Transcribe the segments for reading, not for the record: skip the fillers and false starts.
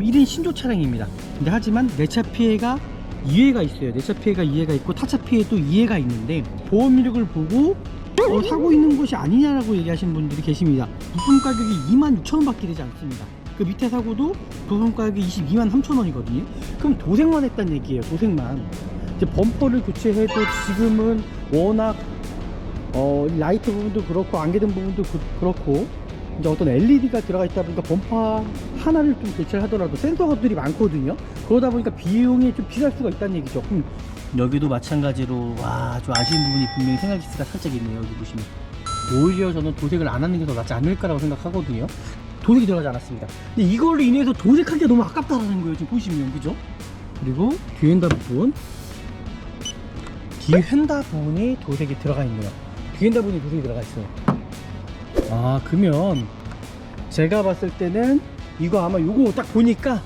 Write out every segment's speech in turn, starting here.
1인 신조 차량입니다. 근데 하지만 내차 피해가 2회가 있어요. 내차 피해가 2회가 있고 타차 피해도 2회가 있는데 보험 이력을 보고 사고 있는 것이 아니냐라고 얘기하시는 분들이 계십니다. 부품 가격이 26,000원 밖에 되지 않습니다. 그 밑에 사고도 부품 가격이 223,000원이거든요 그럼 도색만 했단 얘기예요. 도색만. 이제 범퍼를 교체해도 지금은 워낙 라이트 부분도 그렇고 안개등 부분도 그렇고 이제 어떤 LED가 들어가 있다 보니까 범퍼 하나를 좀 교체를 하더라도 센서들이 많거든요. 그러다 보니까 비용이 좀 비쌀 수가 있다는 얘기죠. 여기도 마찬가지로 좀 아쉬운 부분이 분명히 생각지수가 살짝 있네요. 여기 보시면 오히려 저는 도색을 안 하는 게 더 낫지 않을까라고 생각하거든요. 도색이 들어가지 않았습니다. 근데 이걸로 인해서 도색하기가 너무 아깝다라는 거예요. 지금 보시면 그죠? 그리고 뒤엔다 부분, 뒤엔다 부분이 도색이 들어가 있네요. 뒤엔다 부분이 도색이 들어가 있어요. 그러면 제가 봤을 때는 이거 아마 요거 딱 보니까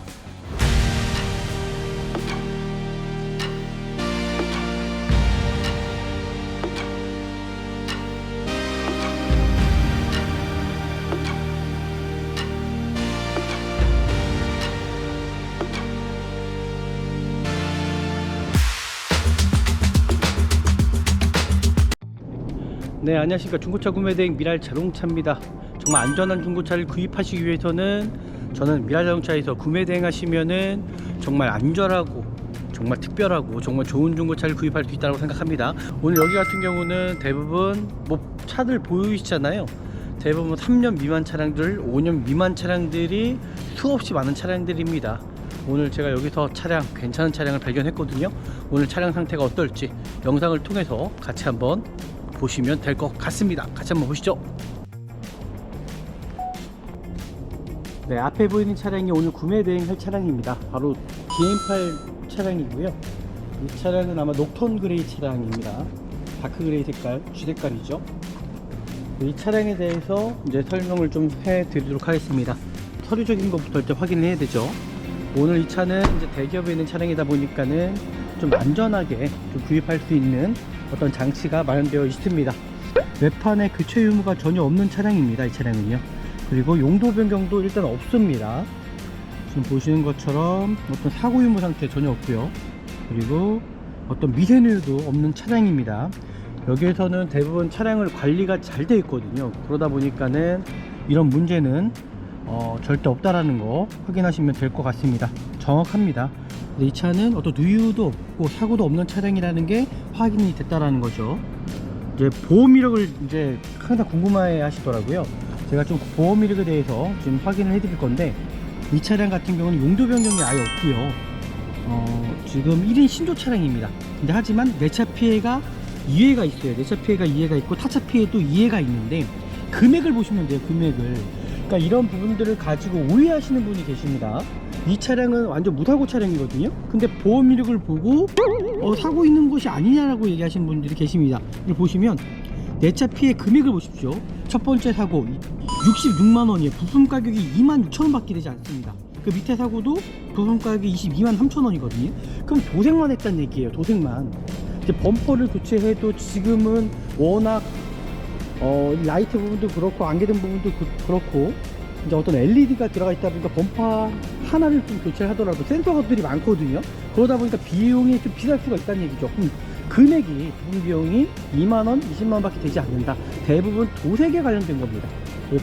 네, 안녕하십니까. 중고차 구매대행 미랄자동차입니다. 정말 안전한 중고차를 구입하시기 위해서는 저는 미랄자동차에서 구매대행 하시면은 정말 안전하고 정말 특별하고 정말 좋은 중고차를 구입할 수 있다고 생각합니다. 오늘 여기 같은 경우는 대부분 차들 보이시잖아요. 대부분 3년 미만 차량들, 5년 미만 차량들이 수없이 많은 차량들입니다. 오늘 제가 여기서 괜찮은 차량을 발견했거든요. 오늘 차량 상태가 어떨지 영상을 통해서 같이 한번 보시면 될 것 같습니다. 같이 한번 보시죠. 네, 앞에 보이는 차량이 오늘 구매 대행할 차량입니다. 바로 DM8 차량이고요. 이 차량은 아마 녹톤 그레이 차량입니다. 다크 그레이 색깔, G 색깔이죠. 이 차량에 대해서 이제 설명을 좀 해드리도록 하겠습니다. 서류적인 것부터 일단 확인을 해야 되죠. 오늘 이 차는 이제 대기업에 있는 차량이다 보니까는 좀 안전하게 좀 구입할 수 있는 어떤 장치가 마련되어 있습니다. 외판에 교체 유무가 전혀 없는 차량입니다. 이 차량은요. 그리고 용도 변경도 일단 없습니다. 지금 보시는 것처럼 어떤 사고 유무 상태 전혀 없고요. 그리고 어떤 미세누유도 없는 차량입니다. 여기에서는 대부분 차량을 관리가 잘 되어 있거든요. 그러다 보니까는 이런 문제는 절대 없다라는 거 확인하시면 될 것 같습니다. 정확합니다. 이 차는 어떤 누유도 없고 사고도 없는 차량이라는 게 확인이 됐다라는 거죠. 이제 보험 이력을 이제 항상 궁금해 하시더라고요. 제가 좀 보험 이력에 대해서 지금 확인을 해드릴 건데, 이 차량 같은 경우는 용도 변경이 아예 없고요. 지금 1인 신조 차량입니다. 근데 하지만 내차 피해가 2회가 있어요. 내차 피해가 2회가 있고 타차 피해도 2회가 있는데 금액을 보시면 돼요. 금액을. 그러니까 이런 부분들을 가지고 오해하시는 분이 계십니다. 이 차량은 완전 무사고 차량이거든요. 근데 보험 이력을 보고 사고 있는 것이 아니냐라고 얘기하시는 분들이 계십니다. 이걸 보시면 내차 피해 금액을 보십시오. 첫 번째 사고 66만원이에요. 부품 가격이 26,000원 밖에 되지 않습니다. 그 밑에 사고도 부품 가격이 223,000원이거든요 그럼 도색만 했단 얘기예요. 도색만. 이제 범퍼를 교체해도 지금은 워낙 라이트 부분도 그렇고 안개등 부분도 그렇고 이제 어떤 LED가 들어가 있다 보니까 범퍼 하나를 좀 교체를 하더라도 센서들이 많거든요. 그러다 보니까 비용이 좀 비쌀 수가 있다는 얘기죠. 금액이 부품 비용이 2만원, 20만원 밖에 되지 않는다. 대부분 도색에 관련된 겁니다.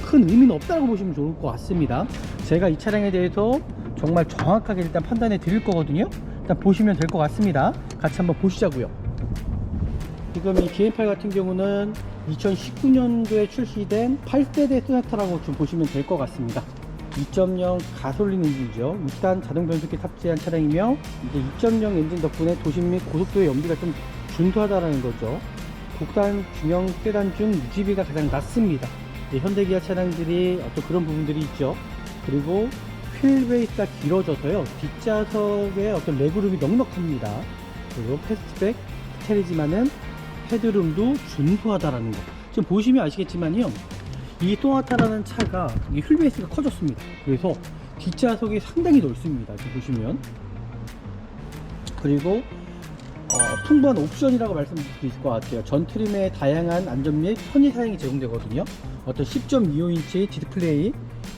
큰 의미는 없다고 보시면 좋을 것 같습니다. 제가 이 차량에 대해서 정말 정확하게 일단 판단해 드릴 거거든요. 일단 보시면 될 것 같습니다. 같이 한번 보시자고요. 지금 이 DM8 같은 경우는 2019년도에 출시된 8세대 소나타라고 좀 보시면 될 것 같습니다. 2.0 가솔린 엔진이죠. 6단 자동 변속기 탑재한 차량이며 이제 2.0 엔진 덕분에 도심 및 고속도로의 연비가 좀 준수하다라는 거죠. 국산 중형 세단 중 유지비가 가장 낮습니다. 현대기아 차량들이 어떤 그런 부분들이 있죠. 그리고 휠 베이스가 길어져서요. 뒷좌석에 어떤 레그룸이 넉넉합니다. 그리고 패스트백 스타일이지만은 헤드룸도 준수하다라는 거. 지금 보시면 아시겠지만요. 이 소나타라는 차가 이 휠 베이스가 커졌습니다. 그래서 뒷좌석이 상당히 넓습니다. 지금 보시면. 그리고 풍부한 옵션이라고 말씀드릴 수 있을 것 같아요. 전 트림에 다양한 안전 및 편의 사양이 제공되거든요. 어떤 10.25인치 디스플레이,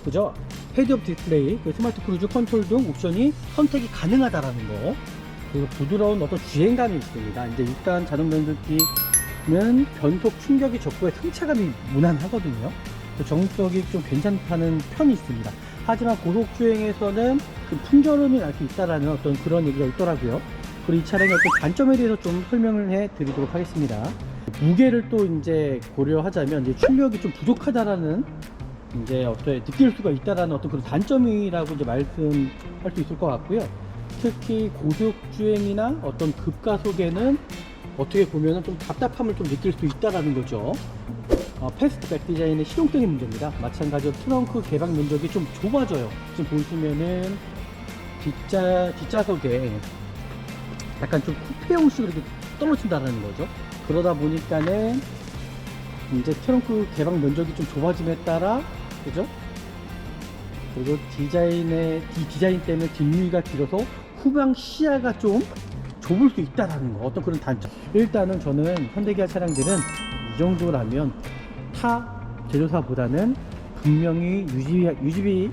그죠? 헤드업 디스플레이, 그 스마트 크루즈 컨트롤 등 옵션이 선택이 가능하다라는 거, 그리고 부드러운 어떤 주행감이 있습니다. 이제 6단 자동 변속기는 변속 충격이 적고의 승차감이 무난하거든요. 정속이 좀 괜찮다는 편이 있습니다. 하지만 고속주행에서는 그 풍절음이 날 수 있다라는 어떤 그런 얘기가 있더라고요. 그리고 이 차량의 어떤 단점에 대해서 좀 설명을 해 드리도록 하겠습니다. 무게를 또 이제 고려하자면 이제 출력이 좀 부족하다라는 이제 어떤 느낄 수가 있다라는 어떤 그런 단점이라고 이제 말씀할 수 있을 것 같고요. 특히 고속주행이나 어떤 급가속에는 어떻게 보면은 좀 답답함을 좀 느낄 수 있다라는 거죠. 패스트백 디자인의 실용적인 문제입니다. 마찬가지로 트렁크 개방 면적이 좀 좁아져요. 지금 보시면은 뒷좌석에 약간 좀 쿠페형식으로 이렇게 떨어진다는 거죠. 그러다 보니까는 이제 트렁크 개방 면적이 좀 좁아짐에 따라, 그죠? 그리고 디자인 때문에 뒷유리가 길어서 후방 시야가 좀 좁을 수 있다라는 거, 어떤 그런 단점. 일단은 저는 현대기아 차량들은 이 정도라면 타 제조사보다는 분명히 유지비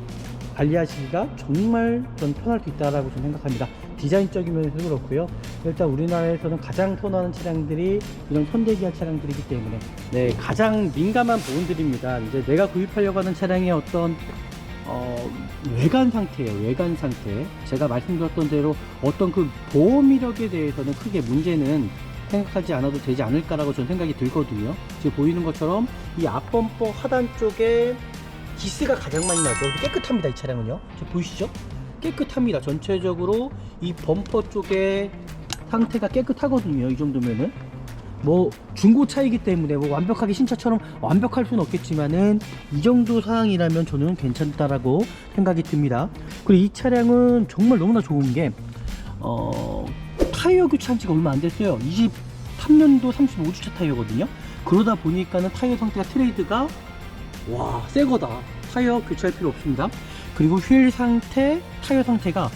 관리하시기가 정말 좀 편할 수 있다라고 저는 생각합니다. 디자인적인 면에서도 그렇고요. 일단 우리나라에서는 가장 선호하는 차량들이 이런 현대기아 차량들이기 때문에 네, 가장 민감한 부분들입니다. 이제 내가 구입하려고 하는 차량의 어떤 외관 상태예요. 외관 상태. 제가 말씀드렸던 대로 어떤 그 보험 이력에 대해서는 크게 문제는 생각하지 않아도 되지 않을까라고 저는 생각이 들거든요. 지금 보이는 것처럼 이 앞범퍼 하단 쪽에 기스가 가장 많이 나죠. 깨끗합니다. 이 차량은요. 지금 보이시죠? 깨끗합니다. 전체적으로 이 범퍼 쪽에 상태가 깨끗하거든요. 이 정도면은 뭐 중고차이기 때문에 뭐 완벽하게 신차처럼 완벽할 수는 없겠지만은 이 정도 상황이라면 저는 괜찮다라고 생각이 듭니다. 그리고 이 차량은 정말 너무나 좋은 게 타이어 교체한 지가 얼마 안 됐어요. 23년도 35주차 타이어거든요. 그러다 보니까는 타이어 상태가 트레이드가 와 새거다. 타이어 교체할 필요 없습니다. 그리고 휠 상태, 타이어 상태가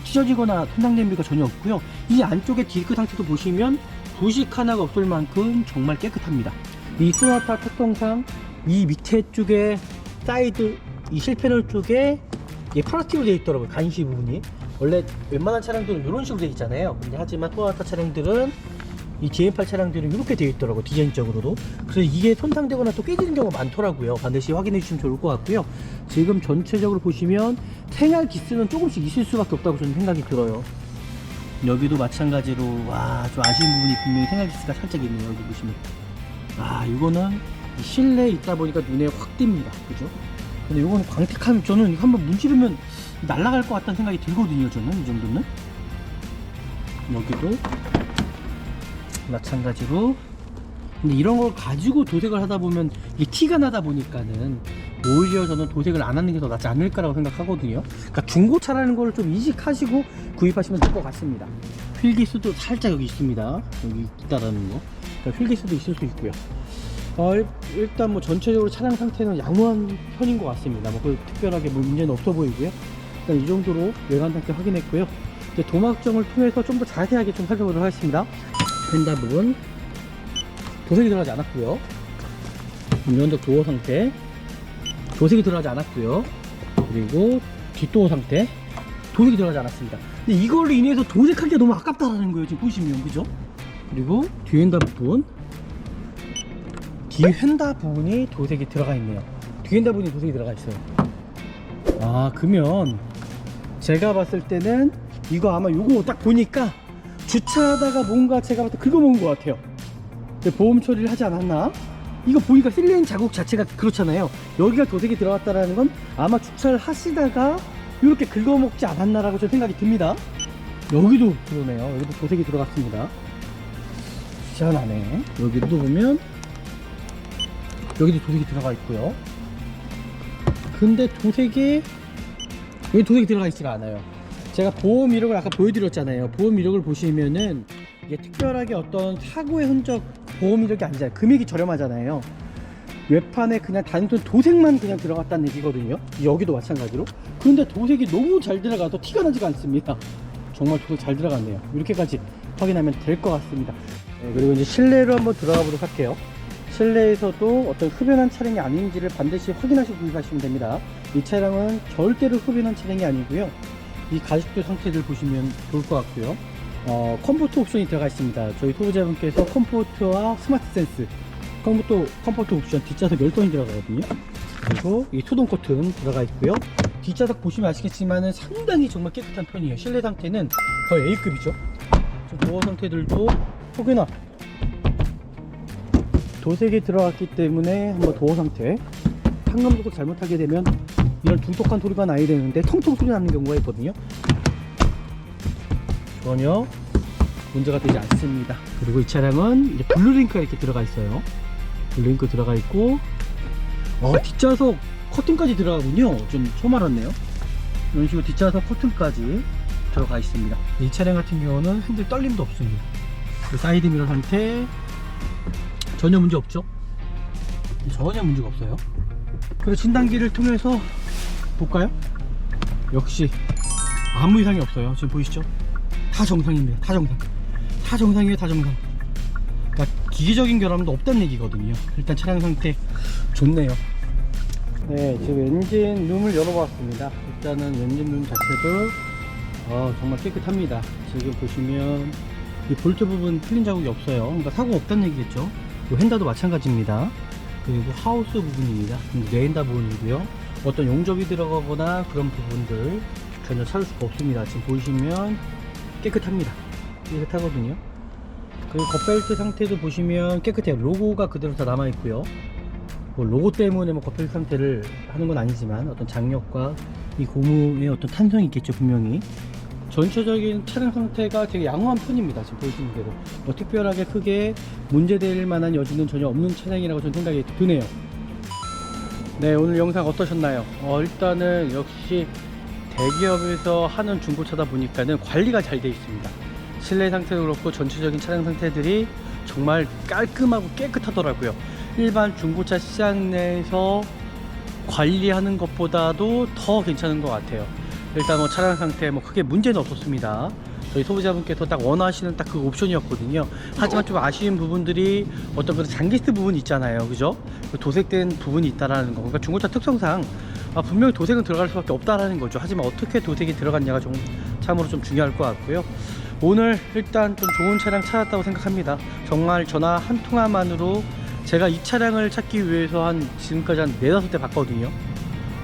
찢어지거나 손상된 비가 전혀 없고요. 이 안쪽에 디스크 상태도 보시면 부식 하나가 없을 만큼 정말 깨끗합니다. 이 소나타 특성상 이 밑에 쪽에 사이드 이 실패널 쪽에 플라스틱으로 되어 있더라고요. 간시 부분이 원래 웬만한 차량들은 이런 식으로 되어 있잖아요. 근데 하지만 소나타 차량들은 이 GM8 차량들은 이렇게 되어 있더라고요. 디자인적으로도. 그래서 이게 손상되거나 또 깨지는 경우가 많더라고요. 반드시 확인해 주시면 좋을 것 같고요. 지금 전체적으로 보시면 생활 기스는 조금씩 있을 수밖에 없다고 저는 생각이 들어요. 여기도 마찬가지로 좀 아쉬운 부분이 분명히 생활 기스가 살짝 있네요. 여기 보시면 이거는 실내에 있다 보니까 눈에 확 띕니다. 그죠? 근데 이거는 광택하면 저는 이거 한번 문지르면 날아갈 것 같다는 생각이 들거든요. 저는 이 정도는. 여기도 마찬가지로. 근데 이런 걸 가지고 도색을 하다 보면 이게 티가 나다 보니까는 오히려 저는 도색을 안 하는 게 더 낫지 않을까라고 생각하거든요. 그러니까 중고차라는 걸 좀 인식하시고 구입하시면 될 것 같습니다. 휠기스도 살짝 여기 있습니다. 여기 있다라는 거. 그러니까 휠기스도 있을 수 있고요. 일단 뭐 전체적으로 차량 상태는 양호한 편인 것 같습니다. 뭐 특별하게 뭐 문제는 없어 보이고요. 일단 이 정도로 외관 상태 확인했고요. 이제 도막정을 통해서 좀 더 자세하게 좀 살펴보도록 하겠습니다. 펜다 부분 도색이 들어가지 않았고요. 운전석 도어 상태 도색이 들어가지 않았고요. 그리고 뒷도어 상태 도색이 들어가지 않았습니다. 근데 이걸로 인해서 도색하기가 너무 아깝다라는 거예요. 지금 보시면 그죠? 그리고 뒤 휀다 부분 뒤 휀다 부분이 도색이 들어가 있네요. 뒤 휀다 부분이 도색이 들어가 있어요. 그러면 제가 봤을 때는 이거 아마 요거 딱 보니까 주차하다가 뭔가 제가 봤을 때 긁어먹은 것 같아요. 보험 처리를 하지 않았나? 이거 보니까 실내인 자국 자체가 그렇잖아요. 여기가 도색이 들어갔다라는 건 아마 주차를 하시다가 이렇게 긁어먹지 않았나라고 저 생각이 듭니다. 여기도 그러네요. 여기도 도색이 들어갔습니다. 시원하네. 여기도 보면 여기도 도색이 들어가 있고요. 근데 여기 도색이 들어가 있지가 않아요. 제가 보험 이력을 아까 보여드렸잖아요. 보험 이력을 보시면은 이게 특별하게 어떤 사고의 흔적 보험 이력이 아니잖아요. 금액이 저렴하잖아요. 외판에 그냥 단순 도색만 그냥 들어갔다는 얘기거든요. 여기도 마찬가지로. 그런데 도색이 너무 잘 들어가서 티가 나지가 않습니다. 정말 도색 잘 들어갔네요. 이렇게까지 확인하면 될 것 같습니다. 네, 그리고 이제 실내로 한번 들어가 보도록 할게요. 실내에서도 어떤 흡연한 차량이 아닌지를 반드시 확인하시고 구입하시면 됩니다. 이 차량은 절대로 흡연한 차량이 아니고요. 이 가죽도 상태를 보시면 좋을 것 같고요. 컴포트 옵션이 들어가 있습니다. 저희 소비자분께서 컴포트와 스마트 센스, 컴포트 옵션 뒷좌석 열선이 들어가거든요. 그리고 이 수동 커튼 들어가 있고요. 뒷좌석 보시면 아시겠지만 상당히 정말 깨끗한 편이에요. 실내 상태는 거의 A급이죠. 도어 상태들도 혹여나 도색이 들어갔기 때문에 한번 도어 상태 현금 도색 잘못하게 되면 이런 둥톡한 소리가 나야 되는데 통통 소리 나는 경우가 있거든요. 전혀 문제가 되지 않습니다. 그리고 이 차량은 이제 블루링크가 이렇게 들어가 있어요. 블루링크 들어가 있고 뒷좌석 커튼까지 들어가군요. 좀 처음 알았네요. 이런 식으로 뒷좌석 커튼까지 들어가 있습니다. 이 차량 같은 경우는 핸들 떨림도 없습니다. 사이드 미러 상태 전혀 문제 없죠? 전혀 문제가 없어요. 그리고 진단기를 통해서 볼까요? 역시 아무 이상이 없어요. 지금 보이시죠? 다 정상입니다. 다 정상이에요. 다 정상. 그러니까 기계적인 결함도 없다는 얘기거든요. 일단 차량 상태 좋네요. 네, 지금 엔진 룸을 열어봤습니다. 일단은 엔진 룸 자체도 정말 깨끗합니다. 지금 보시면 이 볼트 부분 틀린 자국이 없어요. 그러니까 사고 없다는 얘기겠죠. 핸다도 마찬가지입니다. 그리고 하우스 부분입니다. 레인다 부분이고요. 어떤 용접이 들어가거나 그런 부분들 전혀 찾을 수가 없습니다. 지금 보시면 깨끗합니다. 깨끗하거든요. 그리고 겉벨트 상태도 보시면 깨끗해요. 로고가 그대로 다 남아있고요. 로고 때문에 겉벨트 상태를 하는 건 아니지만 어떤 장력과 이 고무의 어떤 탄성이 있겠죠. 분명히 전체적인 차량 상태가 되게 양호한 편입니다. 지금 보시는 대로 특별하게 크게 문제될 만한 여지는 전혀 없는 차량이라고 저는 생각이 드네요. 네, 오늘 영상 어떠셨나요? 일단은 역시 대기업에서 하는 중고차다 보니까는 관리가 잘 되어 있습니다. 실내 상태도 그렇고 전체적인 차량 상태들이 정말 깔끔하고 깨끗하더라고요. 일반 중고차 시장 내에서 관리하는 것보다도 더 괜찮은 것 같아요. 일단 차량 상태 크게 문제는 없었습니다. 저희 소비자분께서 딱 원하시는 딱 그 옵션이었거든요. 하지만 좀 아쉬운 부분들이 어떤 그런 장기스 부분이 있잖아요. 그죠? 도색된 부분이 있다라는 거. 그러니까 중고차 특성상 분명히 도색은 들어갈 수밖에 없다라는 거죠. 하지만 어떻게 도색이 들어갔냐가 참으로 좀 중요할 것 같고요. 오늘 일단 좀 좋은 차량 찾았다고 생각합니다. 정말 전화 한 통화만으로 제가 이 차량을 찾기 위해서 지금까지 한 4-5대 봤거든요.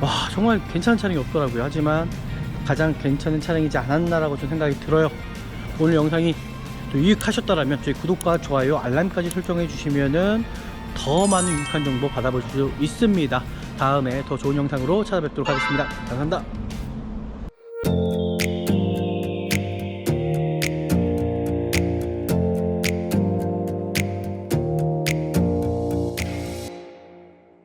와, 정말 괜찮은 차량이 없더라고요. 하지만 가장 괜찮은 차량이지 않았나라고 좀 생각이 들어요. 오늘 영상이 또 유익하셨다면 저희 구독과 좋아요, 알람까지 설정해 주시면은 더 많은 유익한 정보 받아볼 수 있습니다. 다음에 더 좋은 영상으로 찾아뵙도록 하겠습니다. 감사합니다.